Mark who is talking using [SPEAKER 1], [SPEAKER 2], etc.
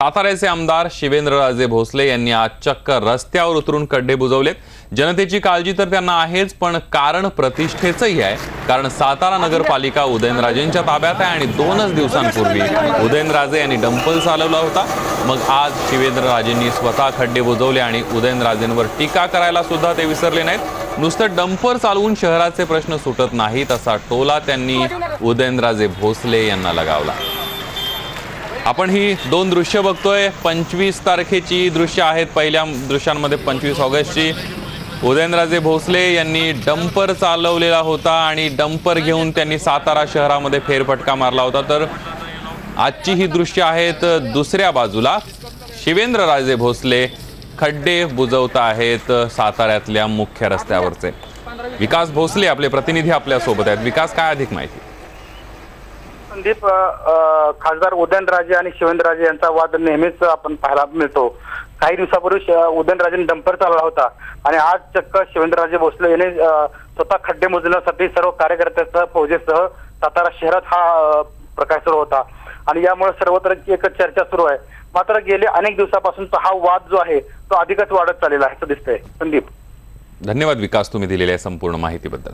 [SPEAKER 1] साताऱ्याचे आमदार शिवेंद्रराजे भोसले यांनी आज चक्क रस्त्यावर उतरून खड्डे बुजवलेत। जनतेची काळजी तर त्यांना आहेच, पण कारण प्रतिष्ठेचंही आहे। कारण सातारा नगरपालिका उदयनराजेंच्या ताब्यात आहे आणि 2च दिवसांपूर्वी उदयनराजे यांनी डंपर चालवला होता। मग आज शिवेंद्रराजेंनी स्वतः खड्डे बुजवले आणि उदयनराजेंवर टीका करायला सुद्धा ते विसरले नाहीत। नुसतं डंपर चालवून शहराचे प्रश्न सुटत नाहीत असा टोला त्यांनी उदयनराजे भोसले यांना लगावला। आपण ही दोन दृश्य बघतोय। 25 तारखेची दृश्य आहेत। पहिल्या दृश्यांमध्ये 25 ऑगस्टची उदयनराजे भोसले यांनी डंपर चालवलेला होता आणि डंपर घेऊन त्यांनी सातारा शहरामध्ये फेरफटका मारला होता। तर आजची ही दृश्य आहेत दुसऱ्या बाजूला शिवेंद्रराजे भोसले खड्डे बुजवत आहेत साताऱ्यातल्या मुख्य रस्त्यावरचे। विकास भोसले आपले प्रतिनिधी आपल्या सोबत आहेत। विकास, काय अधिक माहिती?
[SPEAKER 2] संदीप, खासदार उदयनराजे आणि शिवेंद्रराजे यांचा वाद नेहमीच आपण पाहायला मिळतो। काही दिवसापूर्वी उदयनराजेंनी डंपर चालवला होता आणि आज चक्क शिवेंद्रराजे भोसले यांनी स्वतः खड्डे मोजण्यासाठी सर्व कार्यकर्त्यांसह फौजेसह सातारा शहरात हा प्रकार सुरू होता आणि यामुळे सर्वत्र एक चर्चा सुरू आहे। मात्र गेले अनेक दिवसापासूनचा हा वाद जो आहे तो अधिकच वाढत चाललेला आहे असं दिसतंय। संदीप,
[SPEAKER 1] धन्यवाद विकास, तुम्ही दिलेल्या संपूर्ण माहितीबद्दल।